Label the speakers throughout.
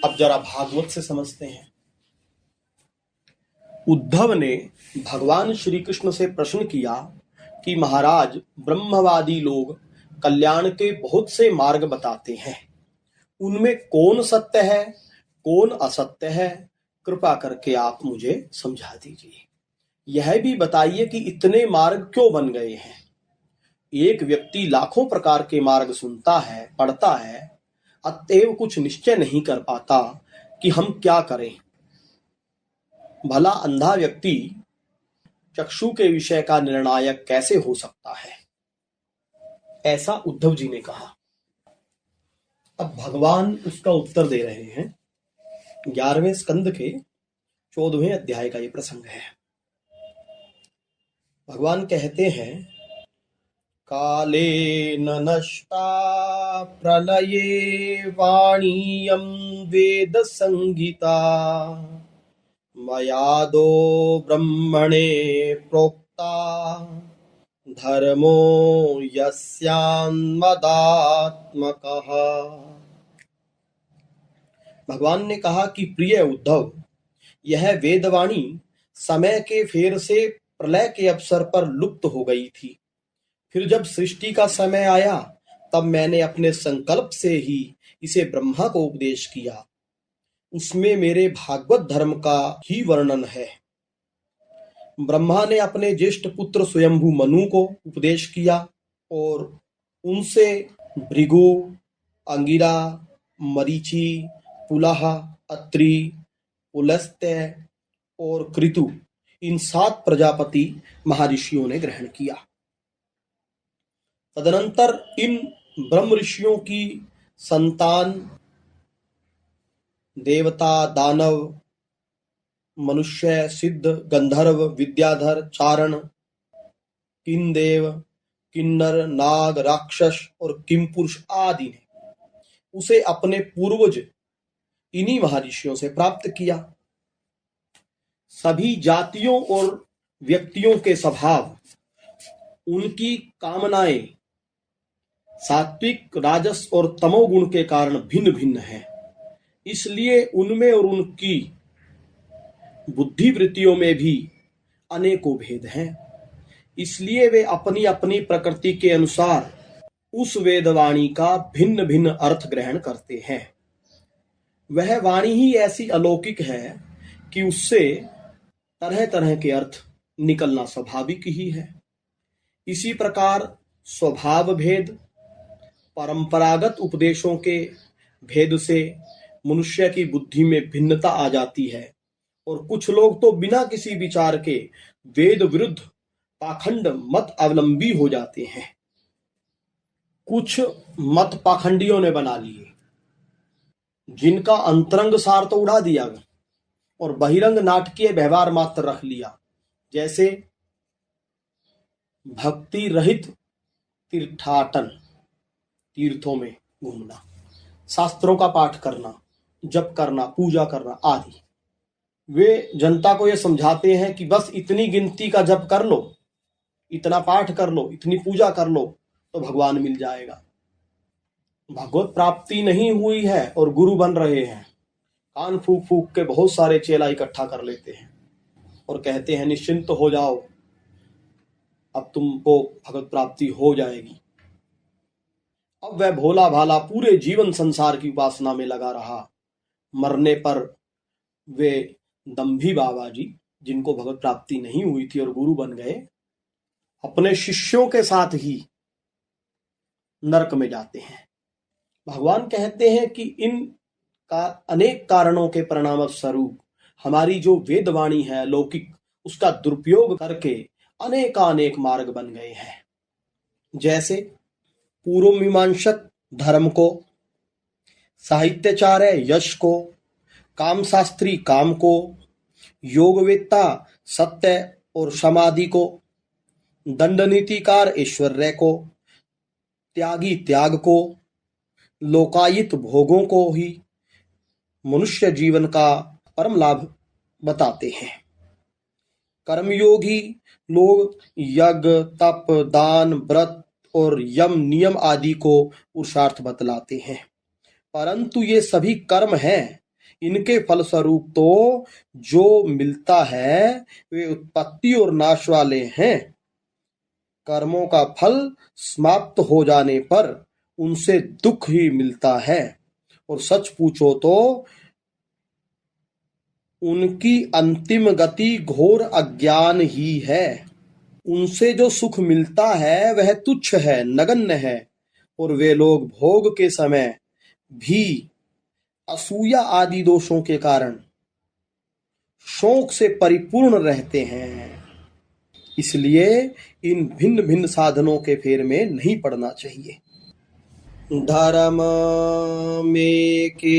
Speaker 1: अब जरा भागवत से समझते हैं। उद्धव ने भगवान श्री कृष्ण से प्रश्न किया कि महाराज, ब्रह्मवादी लोग कल्याण के बहुत से मार्ग बताते हैं, उनमें कौन सत्य है, कौन असत्य है? कृपा करके आप मुझे समझा दीजिए। यह भी बताइए कि इतने मार्ग क्यों बन गए हैं। एक व्यक्ति लाखों प्रकार के मार्ग सुनता है, पढ़ता है, अतएव कुछ निश्चय नहीं कर पाता कि हम क्या करें। भला अंधा व्यक्ति चक्षु के विषय का निर्णायक कैसे हो सकता है? ऐसा उद्धव जी ने कहा। अब भगवान उसका उत्तर दे रहे हैं। 11वें स्कंद के 14वें अध्याय का ये प्रसंग है। भगवान कहते हैं, काले न नष्टा प्रलये वाणीयं वेद संगीता मयादो ब्रह्मणे प्रोक्ता धर्मो यस्यान्मदात्मकः। भगवान ने कहा कि प्रिय उद्धव, यह वेदवाणी समय के फेर से प्रलय के अवसर पर लुप्त हो गई थी। फिर जब सृष्टि का समय आया तब मैंने अपने संकल्प से ही इसे ब्रह्मा को उपदेश किया। उसमें मेरे भागवत धर्म का ही वर्णन है। ब्रह्मा ने अपने ज्येष्ठ पुत्र स्वयंभू मनु को उपदेश किया और उनसे भृगु, अंगिरा, मरीचि, पुलह, अत्रि, पुलस्त्य और कृतु, इन 7 प्रजापति महर्षियों ने ग्रहण किया। तदनंतर इन ब्रह्म ऋषियों की संतान देवता, दानव, मनुष्य, सिद्ध, गंधर्व, विद्याधर, चारण, किन्देव, किन्नर, नाग, राक्षस और किमपुरुष आदि ने उसे अपने पूर्वज इन्हीं महर्षियों से प्राप्त किया। सभी जातियों और व्यक्तियों के स्वभाव, उनकी कामनाएं सात्विक, राजस और तमोगुण के कारण भिन्न भिन्न हैं। इसलिए उनमें और उनकी बुद्धि वृत्तियों में भी अनेकों भेद हैं। इसलिए वे अपनी अपनी प्रकृति के अनुसार उस वेदवाणी का भिन्न भिन्न अर्थ ग्रहण करते हैं। वह वाणी ही ऐसी अलौकिक है कि उससे तरह तरह के अर्थ निकलना स्वाभाविक ही है। इसी प्रकार स्वभाव भेद, परंपरागत उपदेशों के भेद से मनुष्य की बुद्धि में भिन्नता आ जाती है और कुछ लोग तो बिना किसी विचार के वेद विरुद्ध पाखंड मत अवलंबी हो जाते हैं। कुछ मत पाखंडियों ने बना लिए, जिनका अंतरंग सार तो उड़ा दिया और बहिरंग नाटकीय व्यवहार मात्र रख लिया। जैसे भक्ति रहित तीर्थाटन, तीर्थों में घूमना, शास्त्रों का पाठ करना, जप करना, पूजा करना आदि। वे जनता को यह समझाते हैं कि बस इतनी गिनती का जप कर लो, इतना पाठ कर लो, इतनी पूजा कर लो तो भगवान मिल जाएगा। भगवत प्राप्ति नहीं हुई है और गुरु बन रहे हैं। कान फूक फूक के बहुत सारे चेला इकट्ठा कर लेते हैं और कहते हैं निश्चिंत हो जाओ, अब तुमको भगवत प्राप्ति हो जाएगी। अब वह भोला भाला पूरे जीवन संसार की उपासना में लगा रहा। मरने पर वे दंभी बाबा जी, जिनको भगवत प्राप्ति नहीं हुई थी और गुरु बन गए, अपने शिष्यों के साथ ही नरक में जाते हैं। भगवान कहते हैं कि इन का अनेक कारणों के परिणाम स्वरूप हमारी जो वेदवाणी है लौकिक, उसका दुरुपयोग करके अनेकानेक मार्ग बन गए हैं। जैसे पूर्व मीमांसक धर्म को, साहित्याचार्य यश को, कामशास्त्री काम को, योगवेत्ता सत्य और समाधि को, दंड नीतिकार ऐश्वर्य को, त्यागी त्याग को, लोकायित भोगों को ही मनुष्य जीवन का परम लाभ बताते हैं। कर्मयोगी लोग यज्ञ, तप, दान, व्रत और यम नियम आदि को पुरुषार्थ बतलाते हैं, परंतु ये सभी कर्म हैं इनके फलस्वरूप तो जो मिलता है वे उत्पत्ति और नाश वाले हैं। कर्मों का फल समाप्त हो जाने पर उनसे दुख ही मिलता है, और सच पूछो तो उनकी अंतिम गति घोर अज्ञान ही है। उनसे जो सुख मिलता है वह तुच्छ है, नगण्य है, और वे लोग भोग के समय भी असूया आदि दोषों के कारण शोक से परिपूर्ण रहते हैं। इसलिए इन भिन्न भिन्न साधनों के फेर में नहीं पड़ना चाहिए। धर्म में के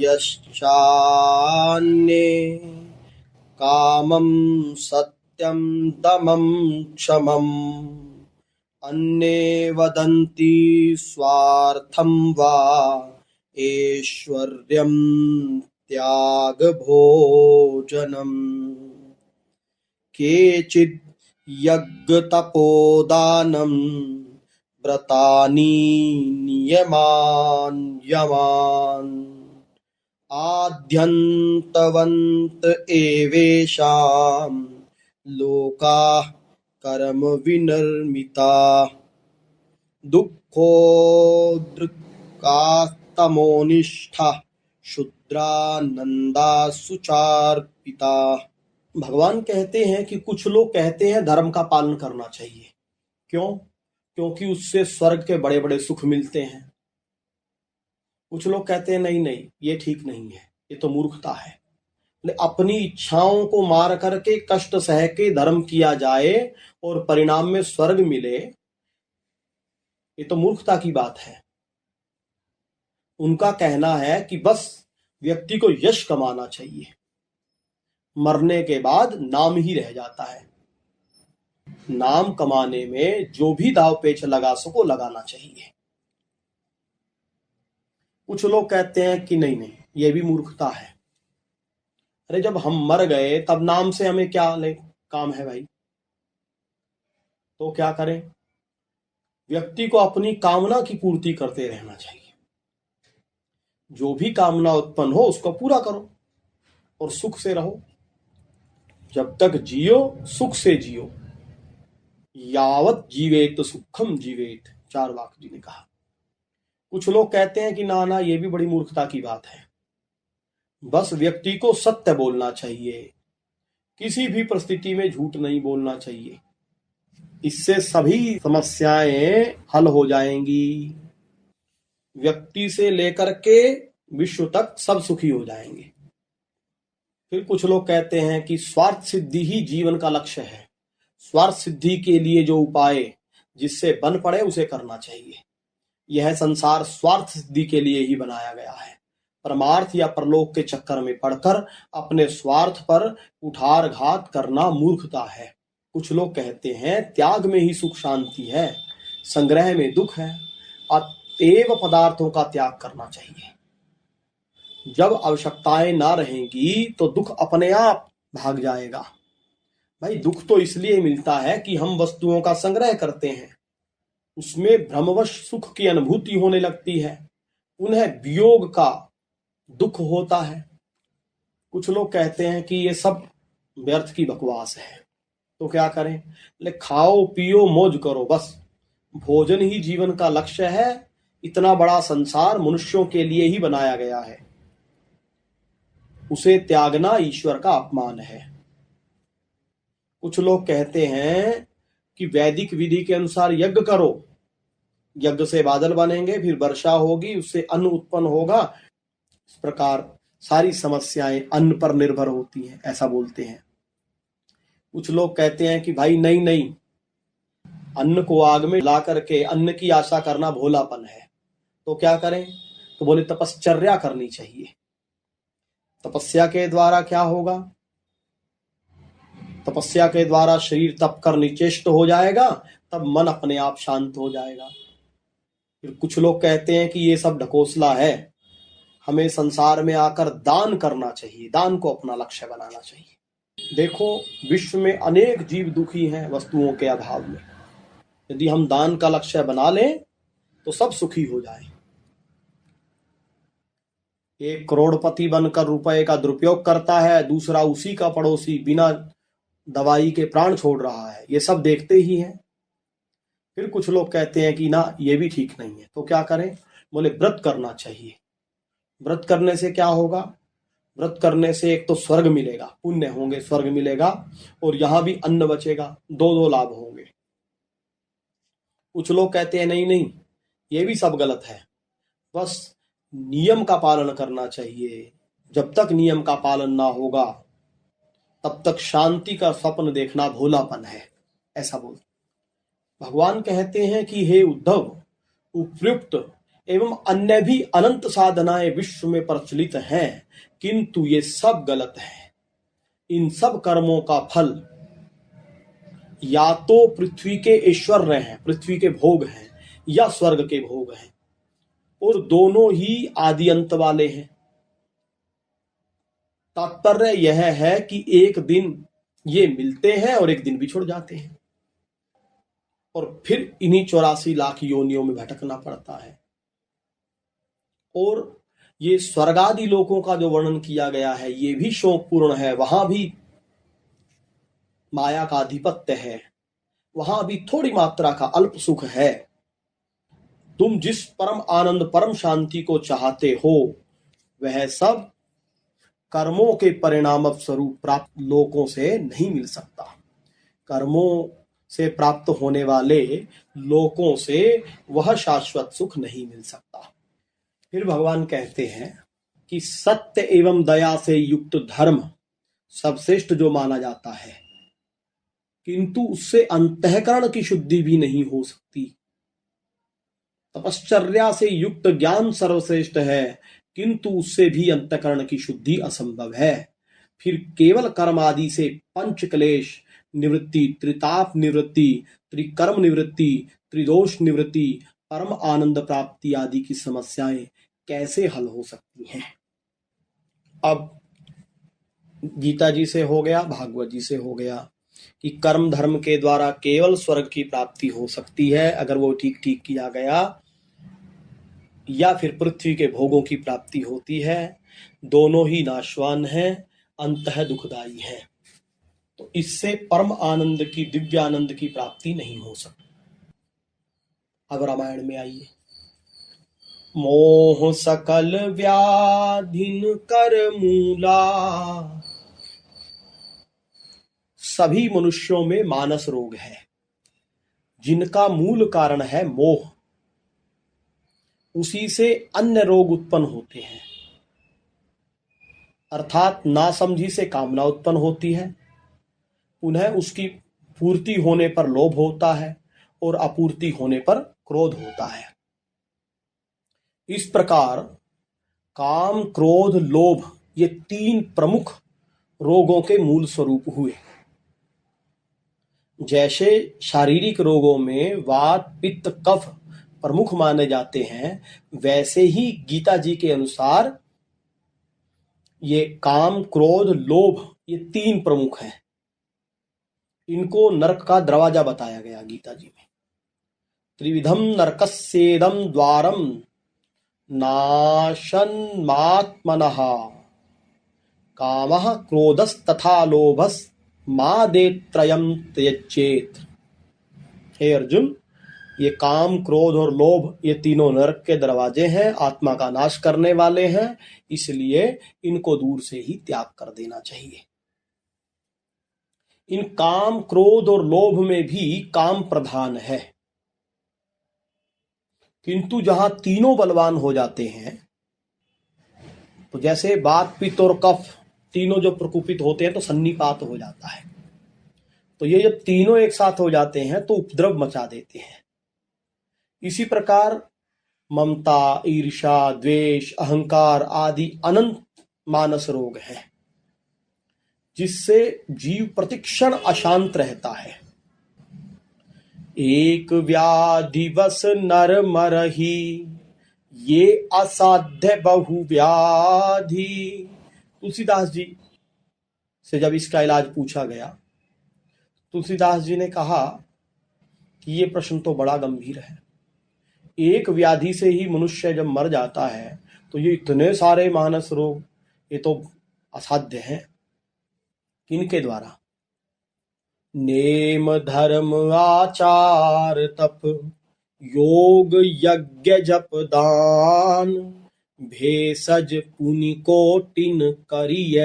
Speaker 1: यश्चान्ये कामं सत्यं दमं क्षमं अन्ये वदन्ति स्वार्थं वा ऐश्वर्यं त्यागभोजनम् केचिद् यज्ञतपोदानं व्रतानि नियमान् यमान् आद्यन्तवन्त एवेषां लोकाः कर्म विनिर्मिताः दुःखोद्रिक्तास्तमोनिष्ठाः शूद्रानन्दा सुचार्पिताः। भगवान कहते हैं कि कुछ लोग कहते हैं धर्म का पालन करना चाहिए। क्यों? क्योंकि उससे स्वर्ग के बड़े बड़े सुख मिलते हैं। कुछ लोग कहते हैं नहीं नहीं, ये ठीक नहीं है, ये तो मूर्खता है। अपनी इच्छाओं को मार करके कष्ट सह के धर्म किया जाए और परिणाम में स्वर्ग मिले, ये तो मूर्खता की बात है। उनका कहना है कि बस व्यक्ति को यश कमाना चाहिए, मरने के बाद नाम ही रह जाता है। नाम कमाने में जो भी दाव पेच लगा सको लगाना चाहिए। कुछ लोग कहते हैं कि नहीं नहीं, ये भी मूर्खता है। अरे जब हम मर गए तब नाम से हमें क्या काम है भाई? तो क्या करें? व्यक्ति को अपनी कामना की पूर्ति करते रहना चाहिए। जो भी कामना उत्पन्न हो उसको पूरा करो और सुख से रहो। जब तक जियो सुख से जियो। यावत जीवेत सुखम जीवेत, चारवाक जी ने कहा। कुछ लोग कहते हैं कि ना ना, ये भी बड़ी मूर्खता की बात है। बस व्यक्ति को सत्य बोलना चाहिए, किसी भी परिस्थिति में झूठ नहीं बोलना चाहिए। इससे सभी समस्याएं हल हो जाएंगी। व्यक्ति से लेकर के विश्व तक सब सुखी हो जाएंगे। फिर कुछ लोग कहते हैं कि स्वार्थ सिद्धि ही जीवन का लक्ष्य है। स्वार्थ सिद्धि के लिए जो उपाय जिससे बन पड़े उसे करना चाहिए। यह संसार स्वार्थ सिद्धि के लिए ही बनाया गया है। परमार्थ या परलोक के चक्कर में पड़कर अपने स्वार्थ पर कुठारघात करना मूर्खता है। कुछ लोग कहते हैं त्याग में ही सुख शांति है, संग्रह में दुख है। अतएव पदार्थों का त्याग करना चाहिए। जब आवश्यकताएं ना रहेंगी तो दुख अपने आप भाग जाएगा। भाई दुख तो इसलिए मिलता है कि हम वस्तुओं का संग्रह करते हैं, उसमें भ्रमवश सुख की अनुभूति होने लगती है, उन्हें वियोग का दुख होता है। कुछ लोग कहते हैं कि ये सब व्यर्थ की बकवास है, तो क्या करें? ले खाओ पियो मौज करो, बस भोजन ही जीवन का लक्ष्य है। इतना बड़ा संसार मनुष्यों के लिए ही बनाया गया है, उसे त्यागना ईश्वर का अपमान है। कुछ लोग कहते हैं कि वैदिक विधि के अनुसार यज्ञ करो, यज्ञ से बादल बनेंगे, फिर वर्षा होगी, उससे अन्न उत्पन्न होगा। इस प्रकार सारी समस्याएं अन्न पर निर्भर होती हैं, ऐसा बोलते हैं। कुछ लोग कहते हैं कि भाई नहीं नहीं, अन्न को आग में ला करके अन्न की आशा करना भोलापन है, तो क्या करें? तो बोले तपश्चर्या करनी चाहिए। तपस्या के द्वारा क्या होगा? तपस्या के द्वारा शरीर तप कर निचेष्ट हो जाएगा, तब मन अपने आप शांत हो जाएगा। फिर कुछ लोग कहते हैं कि ये सब ढकोसला है, हमें संसार में आकर दान करना चाहिए, दान को अपना लक्ष्य बनाना चाहिए। देखो विश्व में अनेक जीव दुखी हैं वस्तुओं के अभाव में। यदि हम दान का लक्ष्य बना लें तो सब सुखी हो जाए। एक करोड़पति बनकर रुपए का दुरुपयोग करता है, दूसरा उसी का पड़ोसी बिना दवाई के प्राण छोड़ रहा है, ये सब देखते ही हैं। फिर कुछ लोग कहते हैं कि ना ये भी ठीक नहीं है, तो क्या करें? बोले व्रत करना चाहिए। व्रत करने से क्या होगा? व्रत करने से एक तो स्वर्ग मिलेगा, पुण्य होंगे, स्वर्ग मिलेगा, और यहां भी अन्न बचेगा, दो दो लाभ होंगे। कुछ लोग कहते हैं नहीं नहीं, ये भी सब गलत है, बस नियम का पालन करना चाहिए। जब तक नियम का पालन ना होगा तब तक शांति का स्वप्न देखना भोलापन है, ऐसा बोलते। भगवान कहते हैं कि हे उद्धव, उपयुक्त एवं अन्य भी अनंत साधनाएं विश्व में प्रचलित हैं, किंतु ये सब गलत है। इन सब कर्मों का फल या तो पृथ्वी के ऐश्वर्य हैं, पृथ्वी के भोग हैं, या स्वर्ग के भोग हैं, और दोनों ही आदि अंत वाले हैं। तात्पर्य यह है कि एक दिन ये मिलते हैं और एक दिन बिछुड़ जाते हैं, और फिर इन्हीं 84 लाख योनियों में भटकना पड़ता है। और ये स्वर्गादि लोकों का जो वर्णन किया गया है, ये भी शोकपूर्ण है। वहां भी माया का आधिपत्य है, वहां भी थोड़ी मात्रा का अल्प सुख है। तुम जिस परम आनंद, परम शांति को चाहते हो, वह सब कर्मों के परिणाम स्वरूप प्राप्त लोकों से नहीं मिल सकता। कर्मों से प्राप्त होने वाले लोकों से वह शाश्वत सुख नहीं मिल सकता। फिर भगवान कहते हैं कि सत्य एवं दया से युक्त धर्म सबश्रेष्ठ जो माना जाता है, किंतु उससे अंतःकरण की शुद्धि भी नहीं हो सकती। तपश्चर्या से युक्त ज्ञान सर्वश्रेष्ठ है, किंतु उससे भी अंतःकरण की शुद्धि असंभव है। फिर केवल कर्म आदि से पंच क्लेश निवृत्ति, त्रिताप निवृत्ति, त्रिकर्म निवृत्ति, त्रिदोष निवृत्ति, परम आनंद प्राप्ति आदि की समस्याएं कैसे हल हो सकती हैं? अब गीता जी से हो गया, भागवत जी से हो गया कि कर्म धर्म के द्वारा केवल स्वर्ग की प्राप्ति हो सकती है अगर वो ठीक ठीक किया गया, या फिर पृथ्वी के भोगों की प्राप्ति होती है। दोनों ही नाशवान हैं, अंततः दुखदायी है। तो इससे परम आनंद की, दिव्य आनंद की प्राप्ति नहीं हो सकती। अब रामायण में आइए। मोह सकल व्याधिन कर मूला, सभी मनुष्यों में मानस रोग है जिनका मूल कारण है मोह। उसी से अन्य रोग उत्पन्न होते हैं, अर्थात नासमझी से कामना उत्पन्न होती है, पुनः उसकी पूर्ति होने पर लोभ होता है, और अपूर्ति होने पर क्रोध होता है। इस प्रकार काम, क्रोध, लोभ ये तीन प्रमुख रोगों के मूल स्वरूप हुए। जैसे शारीरिक रोगों में वात, पित्त, कफ प्रमुख माने जाते हैं, वैसे ही गीता जी के अनुसार ये काम, क्रोध, लोभ ये तीन प्रमुख हैं। इनको नरक का दरवाजा बताया गया गीता जी में। त्रिविधम नरकस्येदं द्वारम नाशन्मात्मनः कामः क्रोधस्तथा लोभस् मादेत्रयं त्यजेत्। हे अर्जुन, ये काम, क्रोध और लोभ ये तीनों नरक के दरवाजे हैं, आत्मा का नाश करने वाले हैं, इसलिए इनको दूर से ही त्याग कर देना चाहिए। इन काम, क्रोध और लोभ में भी काम प्रधान है, किंतु जहां तीनों बलवान हो जाते हैं, तो जैसे वात, पित्त और कफ तीनों जो प्रकोपित होते हैं तो सन्निपात हो जाता है। तो ये जब तीनों एक साथ हो जाते हैं तो उपद्रव मचा देते हैं। इसी प्रकार ममता, ईर्ष्या, द्वेष, अहंकार आदि अनंत मानस रोग हैं, जिससे जीव प्रतिक्षण अशांत रहता है। एक व्याधिवश नर मरहि, ये असाध्य बहु व्याधि। तुलसीदास जी से जब इसका इलाज पूछा गया, तुलसीदास जी ने कहा कि ये प्रश्न तो बड़ा गंभीर है। एक व्याधि से ही मनुष्य जब मर जाता है तो ये इतने सारे मानस रोग, ये तो असाध्य है। किनके द्वारा? नेम धर्म आचार तप योग यज्ञ जप दान भेषज पुनि कोटिन करिय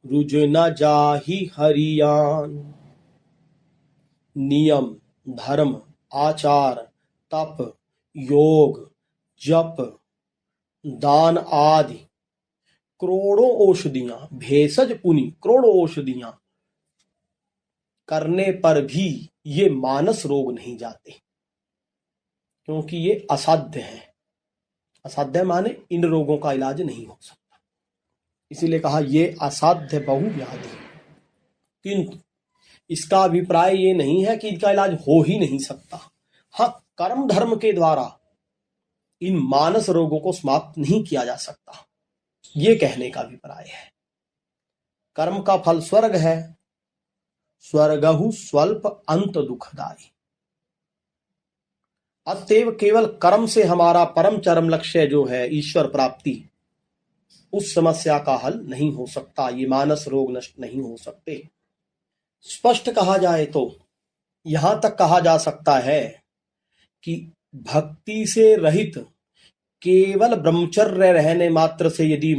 Speaker 1: रुज न जाहि हरियान। नियम, धर्म, आचार, तप, योग, जप, दान आदि करोड़ों औषधियां, भेषज पुनि करोड़ों औषधियां करने पर भी ये मानस रोग नहीं जाते, क्योंकि ये असाध्य है। असाध्य माने इन रोगों का इलाज नहीं हो सकता, इसीलिए कहा ये असाध्य बहुव्याधि। किंतु इसका अभिप्राय ये नहीं है कि इनका इलाज हो ही नहीं सकता। हाँ, कर्म धर्म के द्वारा इन मानस रोगों को समाप्त नहीं किया जा सकता, ये कहने का अभिप्राय है। कर्म का फल स्वर्ग है, स्वर्गहु स्वल्प अंत दुखदाई। अतएव केवल कर्म से हमारा परम चरम लक्ष्य जो है ईश्वर प्राप्ति, उस समस्या का हल नहीं हो सकता। ये मानस रोग नष्ट नहीं हो सकते। स्पष्ट कहा जाए तो यहां तक कहा जा सकता है कि भक्ति से रहित केवल ब्रह्मचर्य रहने मात्र से यदि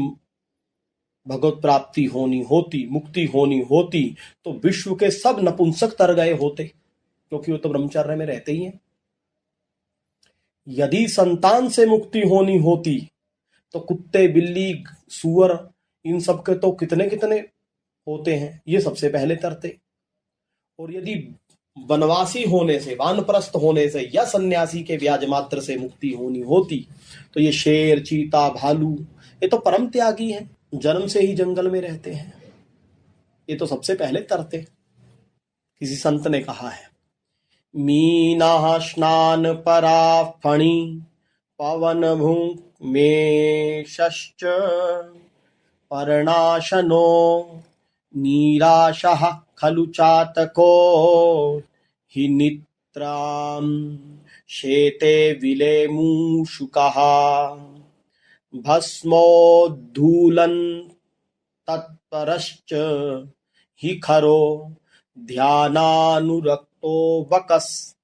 Speaker 1: भगवत प्राप्ति होनी होती, मुक्ति होनी होती, तो विश्व के सब नपुंसक तर गए होते, क्योंकि वो तो ब्रह्मचर्य में रहते ही हैं। यदि संतान से मुक्ति होनी होती तो कुत्ते, बिल्ली, सूअर, इन सब के तो कितने कितने होते हैं, ये सबसे पहले तरते। और यदि वनवासी होने से, वानप्रस्थ होने से या सन्यासी के व्याज मात्र से मुक्ति होनी होती, तो ये शेर, चीता, भालू, ये तो परम त्यागी हैं, जन्म से ही जंगल में रहते हैं, ये तो सबसे पहले तरते। किसी संत ने कहा है, मीना स्नान परा फणी पवन भूमेश्च परणाशनो निराशः खलु चातको हि नित्रां शेते विलेमूषुकः भस्मोद्धूलन तत्परश्च हि खरो ध्यानानुरक्तो वकस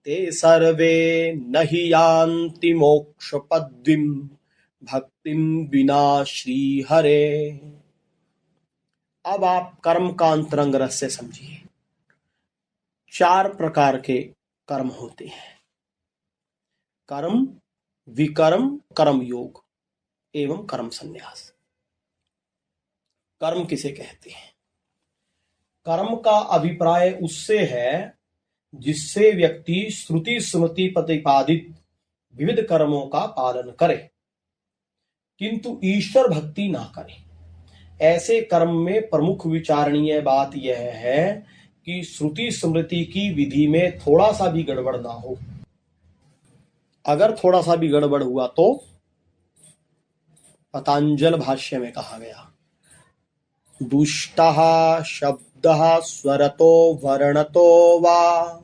Speaker 1: ते सर्वे नहि यान्ति मोक्षपदवीं भक्तिं विना श्रीहरे। अब आप कर्म का अंतरंग रहस्य समझिए। 4 प्रकार के कर्म होते हैं: कर्म, विकर्म, कर्म योग एवं कर्म संन्यास। कर्म किसे कहते हैं? कर्म का अभिप्राय उससे है जिससे व्यक्ति श्रुति स्मृति प्रतिपादित विविध कर्मों का पालन करे किंतु ईश्वर भक्ति ना करे। ऐसे कर्म में प्रमुख विचारणीय बात यह है कि श्रुति स्मृति की विधि में थोड़ा सा भी गड़बड़ ना हो। अगर थोड़ा सा भी गड़बड़ हुआ तो पतंजल भाष्य में कहा गया, दुष्टः शब्दः स्वरतो वर्णतो वा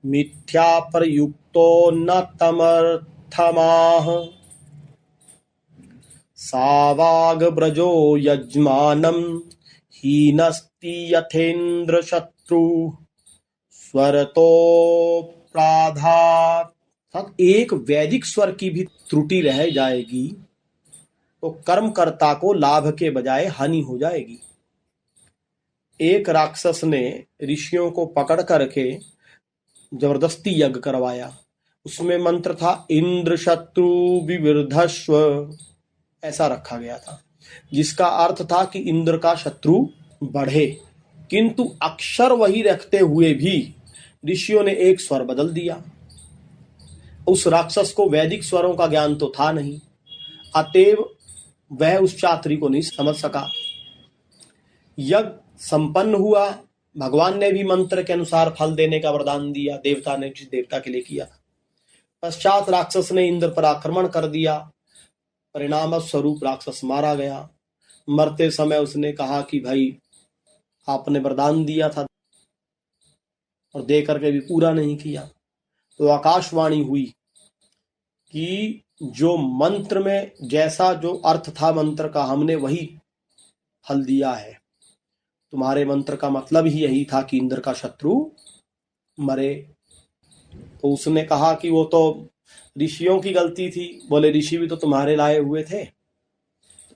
Speaker 1: मिथ्या प्रयुक्तो न तमर्थमाह सावाग ब्रजो यजमानम हीनस्ति यथेन्द्र शत्रु स्वरतो प्राधात। एक वैदिक स्वर की भी त्रुटि रह जाएगी तो कर्मकर्ता को लाभ के बजाय हानि हो जाएगी। एक राक्षस ने ऋषियों को पकड़ करके जबरदस्ती यज्ञ करवाया। उसमें मंत्र था इंद्र शत्रु विवृधस्व, ऐसा रखा गया था, जिसका अर्थ था कि इंद्र का शत्रु बढ़े। किंतु अक्षर वही रखते हुए भी ऋषियों ने एक स्वर बदल दिया। उस राक्षस को वैदिक स्वरों का ज्ञान तो था नहीं, अतएव वह उस चातुरी को नहीं समझ सका। यज्ञ संपन्न हुआ, भगवान ने भी मंत्र के अनुसार फल देने का वरदान दिया, देवता ने जिस देवता के लिए किया। पश्चात राक्षस ने इंद्र पर आक्रमण कर दिया, परिणाम स्वरूप राक्षस मारा गया। मरते समय उसने कहा कि भाई आपने वरदान दिया था और दे करके भी पूरा नहीं किया। तो आकाशवाणी हुई कि जो मंत्र में जैसा जो अर्थ था मंत्र का, हमने वही फल दिया है। तुम्हारे मंत्र का मतलब ही यही था कि इंद्र का शत्रु मरे। तो उसने कहा कि वो तो ऋषियों की गलती थी। बोले ऋषि भी तो तुम्हारे लाए हुए थे।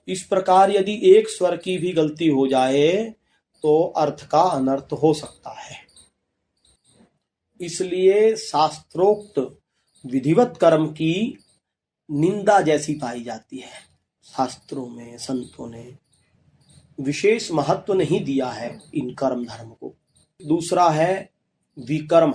Speaker 1: इस प्रकार यदि एक स्वर की भी गलती हो जाए तो अर्थ का अनर्थ हो सकता है। इसलिए शास्त्रोक्त विधिवत कर्म की निंदा जैसी पाई जाती है। शास्त्रों में संतों ने विशेष महत्व नहीं दिया है इन कर्म धर्म को। दूसरा है विकर्म।